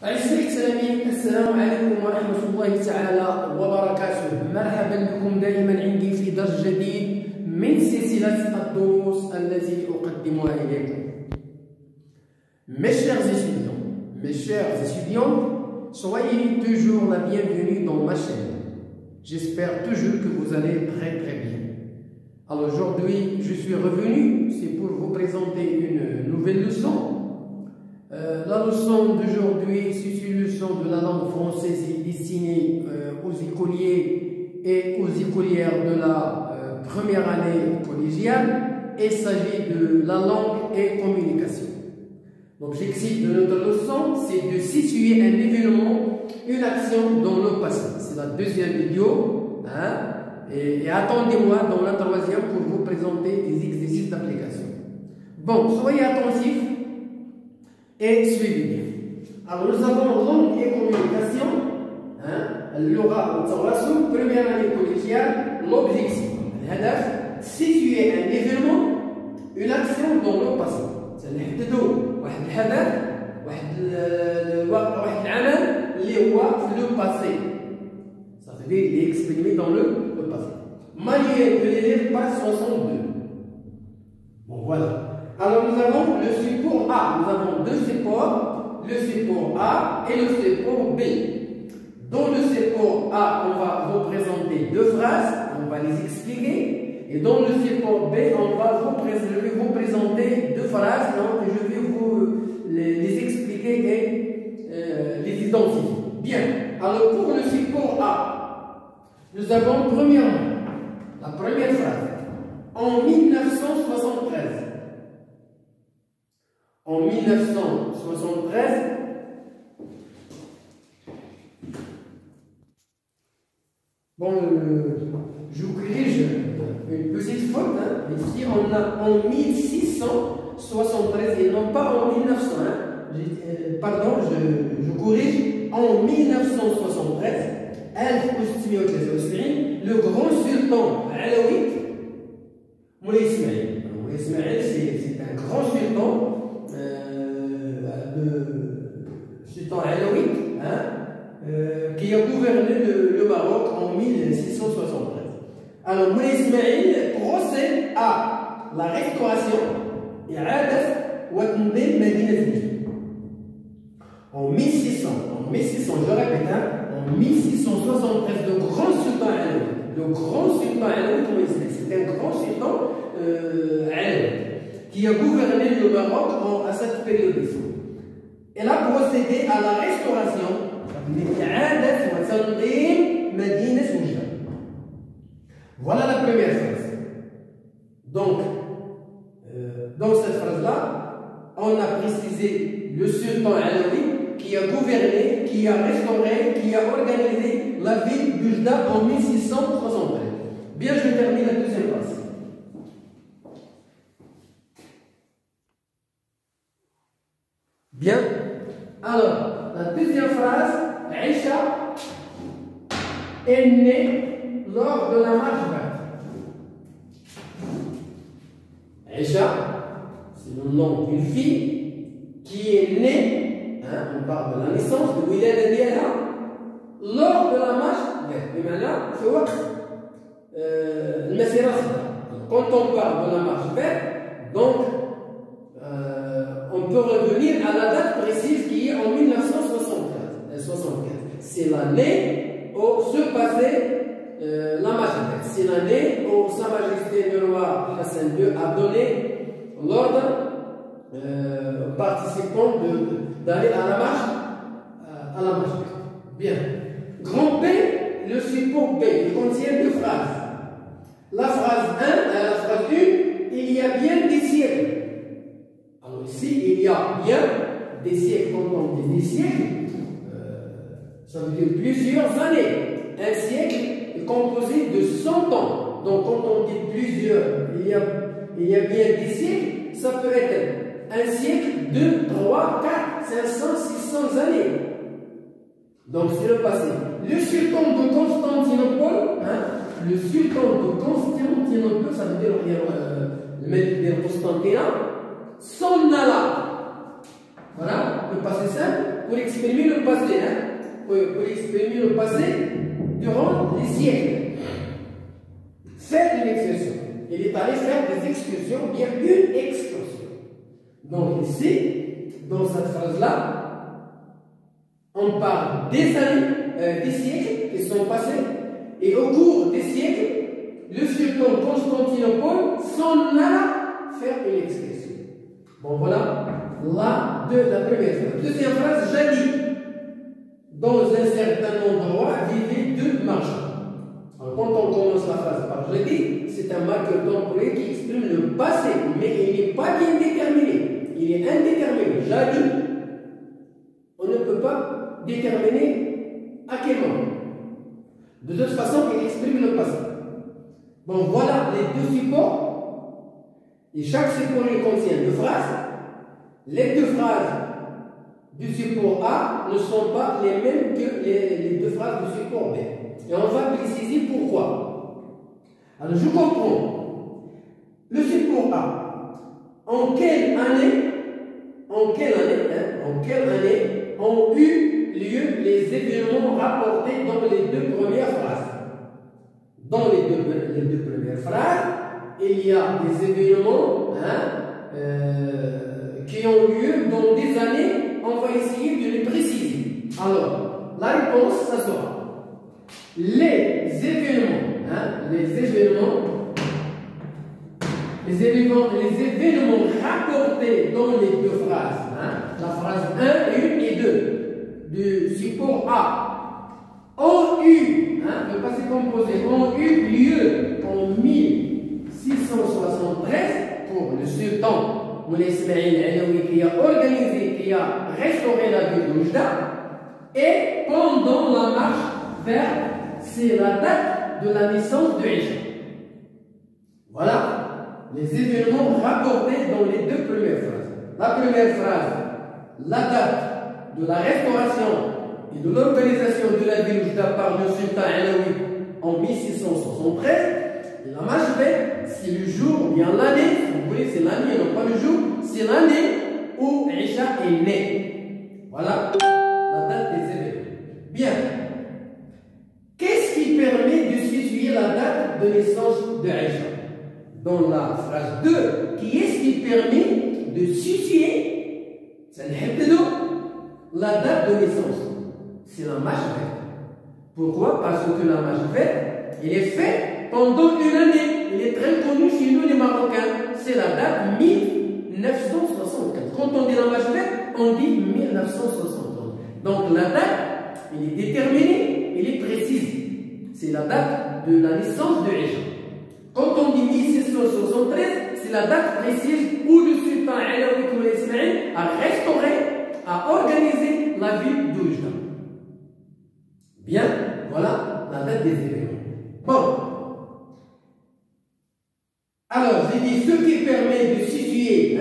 أعزائي التلاميذ، السلام عليكم ورحمة الله تعالى وبركاته. مرحبا بكم دائما عندي في درس جديد من سلسلة الدروس التي أقدمها إليكم. Mes chers étudiants, soyez toujours la bienvenue dans ma chaîne. J'espère toujours que vous allez très bien. Alors aujourd'hui, je suis revenu, c'est pour vous présenter une nouvelle leçon. La leçon d'aujourd'hui, c'est une leçon de la langue française destinée aux écoliers et aux écolières de la première année collégiale. Il s'agit de la langue et communication. L'objectif de notre leçon, c'est de situer un événement, une action dans le passé. C'est la deuxième vidéo. Et attendez-moi dans la troisième pour vous présenter des exercices d'application. Bon, soyez attentifs et suivez bien. Alors, nous avons langue et communication, l'aura au première année collégiale, l'objectif. Situer un événement, une action dans le passé. C'est-à-dire, واحد الحدث واحد العمل اللي هو في le passé. Ça veut dire il est exprimé dans le passé. Manuel de l'élève page 62. Bon voilà. Alors nous avons le support A. Nous avons deux supports, le support A et le support B. Dans le support A, on va vous présenter deux phrases, on va les expliquer. Et dans le support B, je vais vous présenter deux phrases, donc je vais vous les expliquer et les identifier. Bien, alors pour le support A, nous avons premièrement la première phrase. En 1973. En 1973, bon, je vous corrige une petite faute. Ici, on a en 1673 et non pas en 1900. Pardon, je corrige. En 1973, le grand sultan alawite, Moulay Ismaïl. Moulay Ismaïl, c'est un grand sultan, sultan alawite, qui a gouverné le Maroc en 1673. Alors, Moulay Ismaïl procède à la restauration et à en 1600, je répète, en 1673, le grand sultan alawite, c'est un grand sultan alawite qui a gouverné le Maroc à cette période-ci. Elle a procédé à la restauration. Voilà la première phrase. Donc, dans cette phrase-là, on a précisé le sultan alawite qui a gouverné, qui a restauré, qui a organisé la ville d'Oujda en 1673. Bien, je termine la deuxième phrase. Bien. Alors, la deuxième phrase, Aïcha est née lors de la marche verte. Aïcha, c'est le nom d'une fille qui est née, on parle de la naissance, de Wilada Dialha, lors de la marche verte. Mais maintenant, c'est quand on parle de la marche verte, donc on peut revenir à la date précise qui est en 1975. C'est l'année où se passait la marche verte. C'est l'année où Sa Majesté le roi Hassan II a donné l'ordre aux participants d'aller à la marche verte. Bien. Grand B, le support B, il contient deux phrases. La phrase 1, la phrase 1, il y a bien des siècles. Alors ici, il y a bien des siècles. Quand on dit des siècles, ça veut dire plusieurs années. Un siècle est composé de 100 ans. Donc quand on dit plusieurs, il y a bien des siècles, ça peut être un siècle, 2, 3, 4, 500, 600 années. Donc c'est le passé. Le sultan de Constantinople, ça veut dire le maître de Constantinople, s'en alla. Voilà, le passé simple. pour exprimer le passé, pour exprimer le passé durant les siècles. Faire une excursion. Il est allé faire des excursions, bien une excursion. Donc ici, dans cette phrase-là, on parle des années, des siècles qui sont passés, et au cours des siècles, le sultan Constantinople s'en alla faire une excursion. Bon, voilà la première phrase. Deuxième phrase, jadis, dans un certain endroit vivaient deux marchands. Alors, quand on commence la phrase par jadis, c'est un marqueur temporel qui exprime le passé, mais il n'est pas bien déterminé. Il est indéterminé. Jadis, on ne peut pas déterminer à quel moment. De toute façon, il exprime le passé. Bon, voilà les deux supports. Et chaque support il contient deux phrases. Les deux phrases du support A ne sont pas les mêmes que les deux phrases du support B. Et on va préciser pourquoi. Alors, je comprends. Le support A, en quelle année ont eu lieu les événements rapportés dans les deux premières phrases? Dans les deux premières phrases, il y a des événements qui ont lieu dans des années. On va essayer de les préciser. Alors, la réponse, ça sera les événements rapportés dans les deux phrases, la phrase 1 et 2 du support A, ont eu, le passé composé, ont eu lieu en 1673 pour le sultan Moulay Ismaïl Alaoui qui a organisé, qui a restauré la ville d'Oujda, et pendant la marche vers, c'est la date de la naissance de Aïcha. Voilà les événements rapportés dans les deux premières phrases. La première phrase, la date de la restauration et de l'organisation de la ville d'Oujda par le sultan Alaoui en 1673. Et la marche vers, c'est le jour, ou bien l'année, si vous voulez, c'est l'année, non pas le jour, c'est l'année où Aïcha est née. Voilà la date des événements. Bien. Qu'est-ce qui permet de situer la date de naissance de Aïcha? Dans la phrase 2, qui est-ce qui permet de situer la date de naissance? C'est la mâche verte. Pourquoi? Parce que la mâche verte, il est fait pendant une année. Il est très connu chez nous les Marocains. C'est la date 1964. Quand on dit la mâche verte, on dit 1971. Donc la date, elle est déterminée, elle est précise. C'est la date de la naissance de Aïcha. Quand on dit 1673, c'est la date précise où le sultan Alaoui Moulay Ismaïl a restauré, a organisé la ville d'Oujda. Bien, voilà la date des événements. Bon. Alors, j'ai dit ce qui permet de situer,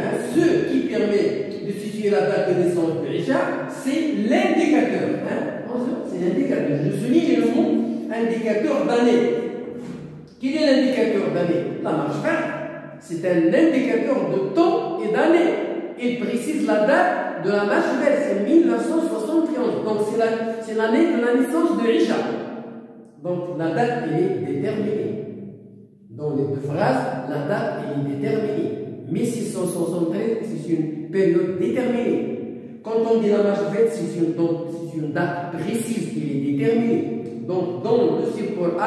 la date de naissance de Aïcha, c'est l'indicateur. C'est l'indicateur. Je souligne le mot indicateur d'année. Quel est l'indicateur d'année? La marche verte, c'est un indicateur de temps et d'année. Il précise la date de la marche verte, c'est 1971. Donc c'est l'année de la naissance de Aïcha. Donc la date, elle est déterminée. Dans les deux phrases, la date, elle est déterminée. 1673, c'est une période déterminée. Quand on dit la marche verte, c'est une date précise, elle est déterminée. Donc dans le support A,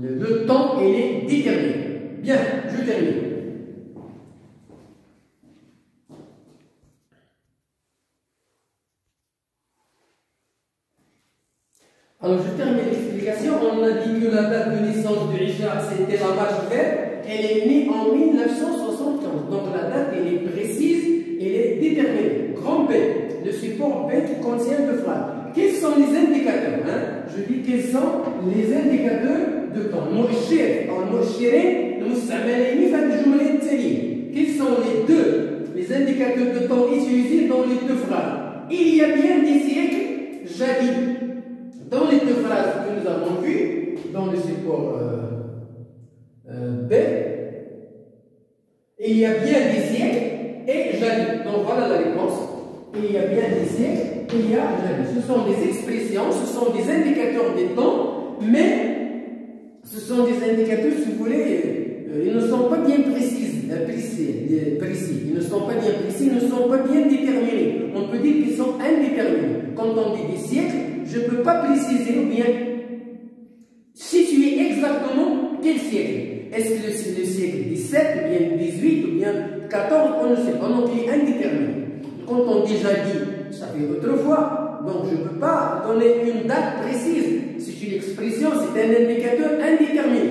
le temps, il est déterminé. Bien, je termine. Alors, je termine l'explication. On a dit que la date de naissance de Aïcha, c'était la marche verte. Elle est née en 1975. Donc, la date, elle est précise, elle est déterminée. Grand B, le support B qui contient deux phrases. Quels sont les indicateurs? Je dis quels sont les indicateurs de temps. Quels sont les indicateurs de temps utilisés dans les deux phrases? Il y a bien des siècles jadis. Dans les deux phrases que nous avons vues, dans le support B, il y a bien des siècles et jadis. Donc voilà la réponse. il y a bien des siècles, et il y a jamais. Ce sont des expressions, ce sont des indicateurs des temps, mais ce sont des indicateurs, si vous voulez, ils ne sont pas bien précis. Ils ne sont pas bien précis, ils ne sont pas bien déterminés. On peut dire qu'ils sont indéterminés. Quand on dit des siècles, je ne peux pas préciser ou bien situer exactement quel siècle. Est-ce que le siècle 17, ou bien 18, ou bien 14, on ne sait pas. On dit indéterminé. Quand on dit jadis, ça fait autrefois. Donc je ne peux pas donner une date précise. C'est une expression, c'est un indicateur indéterminé.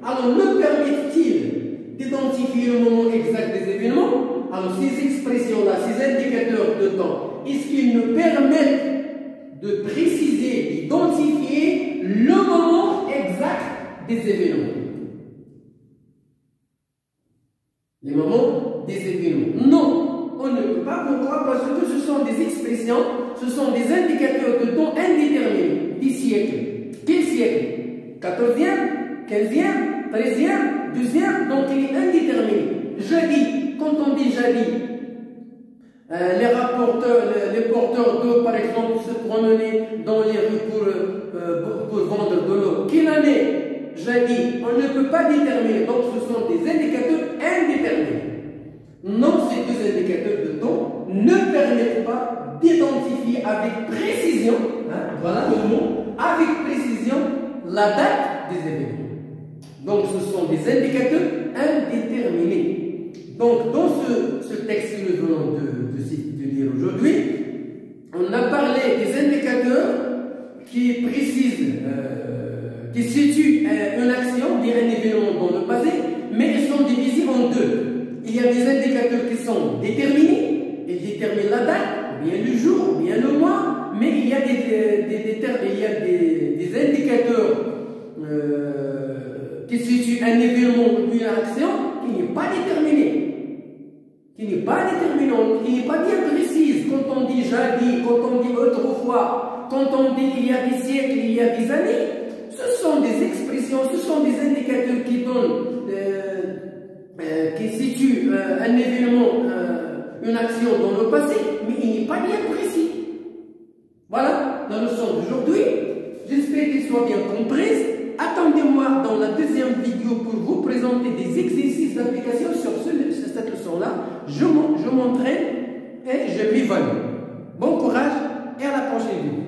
Alors, me permet-il d'identifier le moment exact des événements? Alors, ces expressions-là, ces indicateurs de temps, est-ce qu'ils nous permettent de préciser, d'identifier le moment exact des événements? Les moments des événements. Non, on ne peut pas. Pourquoi? Parce que ce sont des expressions, ce sont des indicateurs de temps indéterminés, des siècles. Quel siècle? 14e, 15e, 13e, 12e, donc il est indéterminé. Jadis, quand on dit jadis, les porteurs d'eau, par exemple, se promenaient dans les rues pour vendre de l'eau. Quelle année? Jadis, on ne peut pas déterminer. Donc ce sont des indicateurs indéterminés. Non, ces deux indicateurs de temps ne permettent pas d'identifier avec précision, voilà le mot, avec précision, la date des événements. Donc ce sont des indicateurs indéterminés. Donc dans ce texte que nous venons de lire aujourd'hui, on a parlé des indicateurs qui précisent, qui situent une action, bien un événement dans le passé, mais ils sont divisés en deux. Il y a des indicateurs qui sont déterminés, ils déterminent la date, ou bien le jour, ou bien le mois, mais il y a des indicateurs qui situent un événement ou une action qui n'est pas déterminé, qui n'est pas bien précise. Quand on dit jadis, quand on dit autrefois, quand on dit il y a des siècles, il y a des années, ce sont des expressions, ce sont des indicateurs qui donnent, qui situent un événement, une action dans le passé, mais il n'est pas bien précis. Voilà la leçon d'aujourd'hui. J'espère qu'elle soit bien comprise. Attendez-moi dans la deuxième vidéo pour vous présenter des exercices d'application sur cette leçon-là. Je m'entraîne et je m'évalue. Bon courage et à la prochaine vidéo.